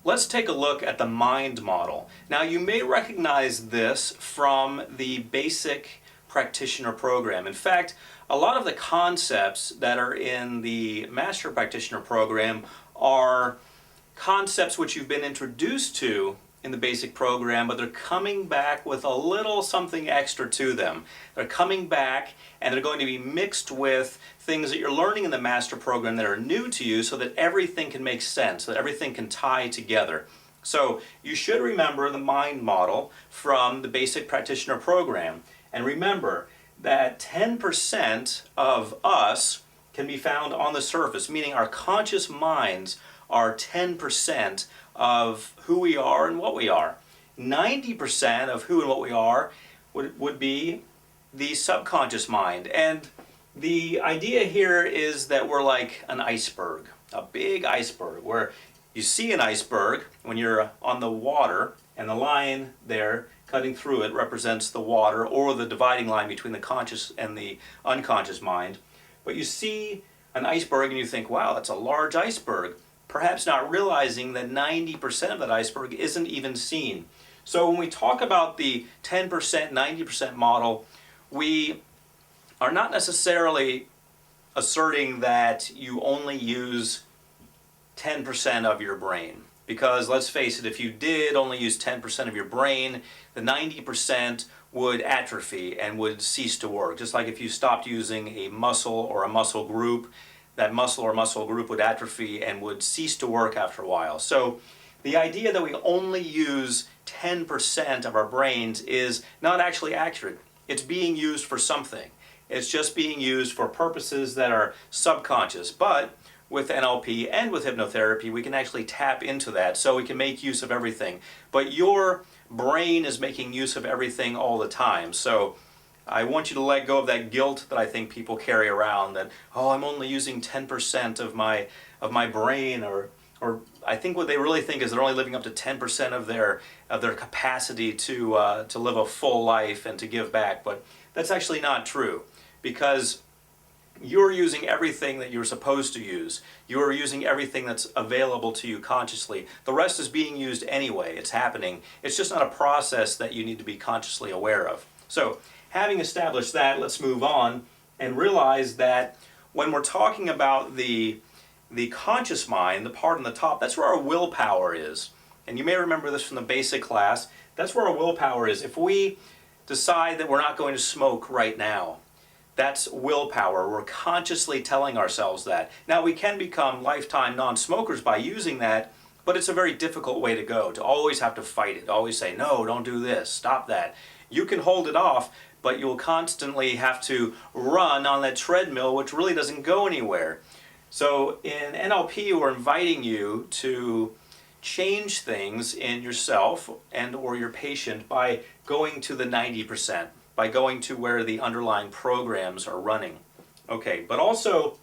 let's take a look at the mind model. Now, you may recognize this from the basic practitioner program. In fact, a lot of the concepts that are in the master practitioner program are concepts which you've been introduced to in the basic program, but they're coming back with a little something extra to them. They're coming back and they're going to be mixed with things that you're learning in the master program that are new to you, so that everything can make sense, so that everything can tie together. So you should remember the mind model from the basic practitioner program. And remember that 10% of us can be found on the surface, meaning our conscious minds are 10% of who we are and what we are. 90% of who and what we are would be the subconscious mind. And the idea here is that we're like an iceberg, a big iceberg, where you see an iceberg when you're on the water, and the line there cutting through it represents the water, or the dividing line between the conscious and the unconscious mind. But you see an iceberg and you think, wow, that's a large iceberg, perhaps not realizing that 90% of that iceberg isn't even seen. So when we talk about the 10%, 90% model, we are not necessarily asserting that you only use 10% of your brain. Because let's face it, if you did only use 10% of your brain, the 90% would atrophy and would cease to work. Just like if you stopped using a muscle or a muscle group, that muscle or muscle group would atrophy and would cease to work after a while. So the idea that we only use 10% of our brains is not actually accurate. It's being used for something. It's just being used for purposes that are subconscious. But with NLP and with hypnotherapy, we can actually tap into that, so we can make use of everything. But your brain is making use of everything all the time. So I want you to let go of that guilt that I think people carry around, that, oh, I'm only using 10% of my brain, or I think what they really think is they're only living up to 10% of their capacity to live a full life and to give back. But that's actually not true, because you're using everything that you're supposed to use. You're using everything that's available to you consciously. The rest is being used anyway. It's happening. It's just not a process that you need to be consciously aware of. So, having established that, let's move on and realize that when we're talking about the conscious mind, the part on the top, that's where our willpower is. And you may remember this from the basic class. That's where our willpower is. If we decide that we're not going to smoke right now, that's willpower. We're consciously telling ourselves that. Now, we can become lifetime non-smokers by using that, but it's a very difficult way to go, to always have to fight it, always say, no, don't do this, stop that. You can hold it off, but you'll constantly have to run on that treadmill, which really doesn't go anywhere. So in NLP, we're inviting you to change things in yourself and or your patient by going to the 90%. By going to where the underlying programs are running. Okay, but also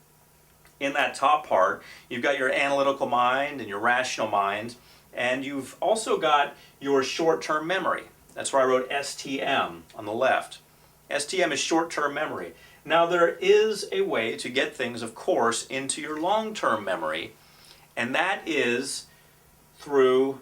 in that top part, you've got your analytical mind and your rational mind, and you've also got your short-term memory. That's where I wrote STM on the left. STM is short-term memory. Now, there is a way to get things, of course, into your long-term memory, and that is through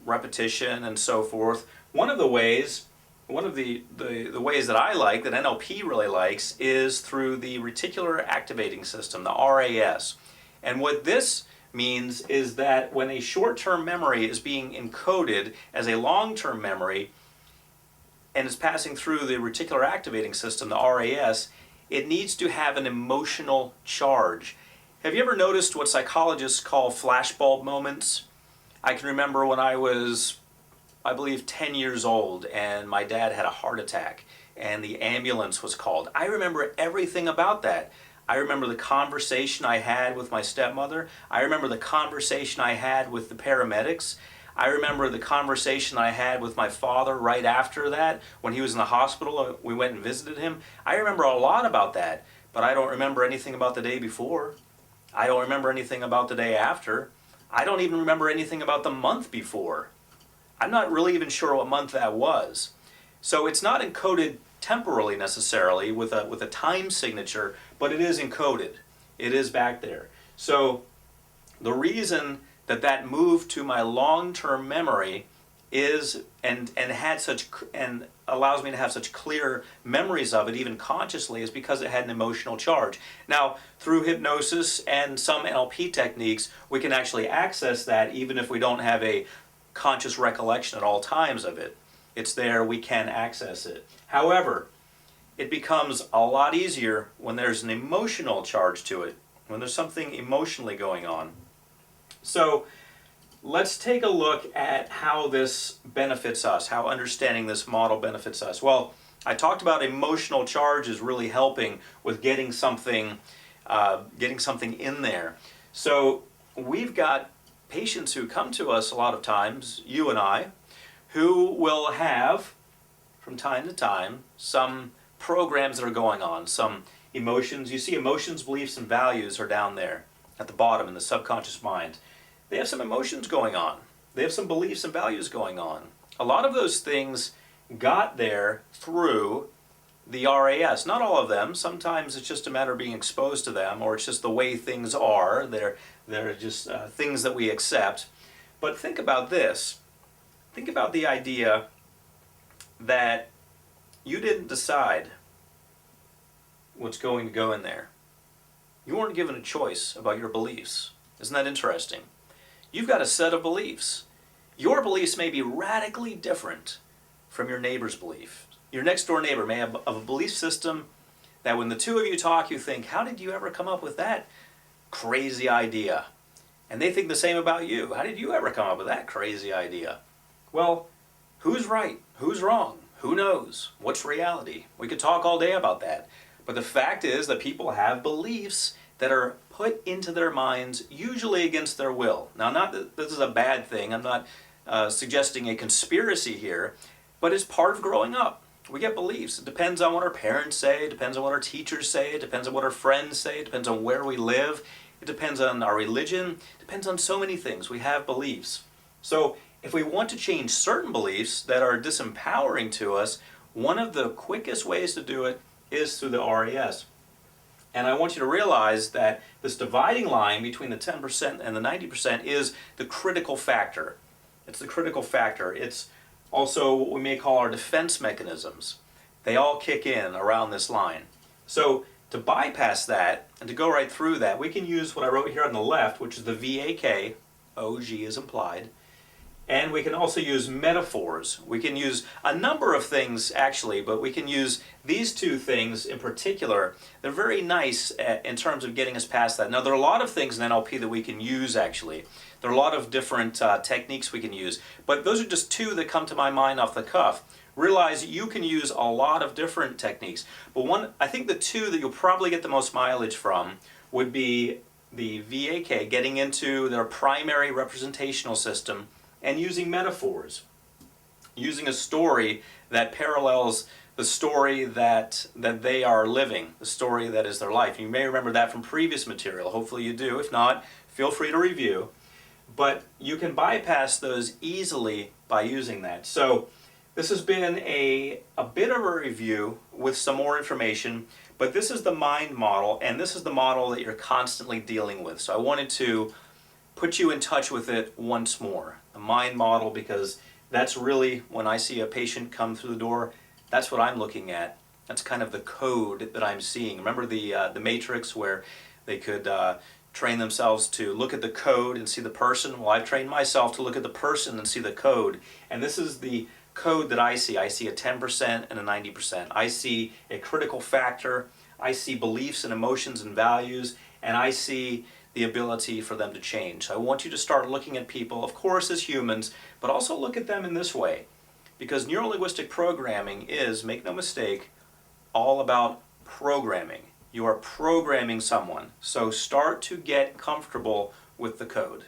repetition and so forth. One of the ways that I like, that NLP really likes, is through the reticular activating system, the RAS. And what this means is that when a short-term memory is being encoded as a long-term memory and is passing through the reticular activating system, the RAS, it needs to have an emotional charge. Have you ever noticed what psychologists call flashbulb moments? I can remember when I was, I believe, 10 years old, and my dad had a heart attack and the ambulance was called. I remember everything about that. I remember the conversation I had with my stepmother. I remember the conversation I had with the paramedics. I remember the conversation I had with my father right after that when he was in the hospital. We went and visited him. I remember a lot about that, but I don't remember anything about the day before. I don't remember anything about the day after. I don't even remember anything about the month before. I'm not really even sure what month that was. So it's not encoded temporally necessarily with a time signature, but it is encoded. It is back there. So the reason that move to my long-term memory is and allows me to have such clear memories of it, even consciously, is because it had an emotional charge. Now, through hypnosis and some NLP techniques, we can actually access that even if we don't have a conscious recollection at all times of it. It's there, we can access it. However, it becomes a lot easier when there's an emotional charge to it, when there's something emotionally going on. So let's take a look at how this benefits us, how understanding this model benefits us. Well, I talked about emotional charge is really helping with getting something in there. So we've got patients who come to us a lot of times, you and I, who will have, from time to time, some programs that are going on, some emotions. You see emotions, beliefs, and values are down there at the bottom in the subconscious mind. They have some emotions going on. They have some beliefs and values going on. A lot of those things got there through the RAS. Not all of them. Sometimes it's just a matter of being exposed to them, or it's just the way things are. They're just things that we accept. But think about this. Think about the idea that you didn't decide what's going to go in there. You weren't given a choice about your beliefs. Isn't that interesting? You've got a set of beliefs. Your beliefs may be radically different from your neighbor's belief. Your next door neighbor may have a belief system that when the two of you talk, you think, how did you ever come up with that crazy idea? And they think the same about you. How did you ever come up with that crazy idea? Well, who's right? Who's wrong? Who knows? What's reality? We could talk all day about that. But the fact is that people have beliefs that are put into their minds, usually against their will. Now, not that this is a bad thing. I'm not suggesting a conspiracy here, but it's part of growing up. We get beliefs. It depends on what our parents say. It depends on what our teachers say. It depends on what our friends say. It depends on where we live. It depends on our religion. It depends on so many things. We have beliefs. So if we want to change certain beliefs that are disempowering to us, one of the quickest ways to do it is through the RAS. And I want you to realize that this dividing line between the 10% and the 90% is the critical factor. It's the critical factor. It's also what we may call our defense mechanisms. They all kick in around this line. So to bypass that and to go right through that, we can use what I wrote here on the left, which is the VAK, OG is implied. And we can also use metaphors. We can use a number of things actually, but we can use these two things in particular. They're very nice in terms of getting us past that. Now there are a lot of things in NLP that we can use actually. There are a lot of different techniques we can use, but those are just two that come to my mind off the cuff. Realize you can use a lot of different techniques, but I think the two that you'll probably get the most mileage from would be the VAK, getting into their primary representational system, and using metaphors, using a story that parallels the story that they are living, the story that is their life. You may remember that from previous material. Hopefully you do. If not, feel free to review. But you can bypass those easily by using that. So this has been a bit of a review with some more information, but this is the mind model, and this is the model that you're constantly dealing with. So I wanted to put you in touch with it once more. The mind model, because that's really, when I see a patient come through the door, that's what I'm looking at. That's kind of the code that I'm seeing. Remember the Matrix, where they could train themselves to look at the code and see the person? Well, I've trained myself to look at the person and see the code. And this is the code that I see. I see a 10% and a 90%. I see a critical factor. I see beliefs and emotions and values. And I see the ability for them to change. So I want you to start looking at people, of course, as humans, but also look at them in this way. Because neuro-linguistic programming is, make no mistake, all about programming. You are programming someone. So start to get comfortable with the code.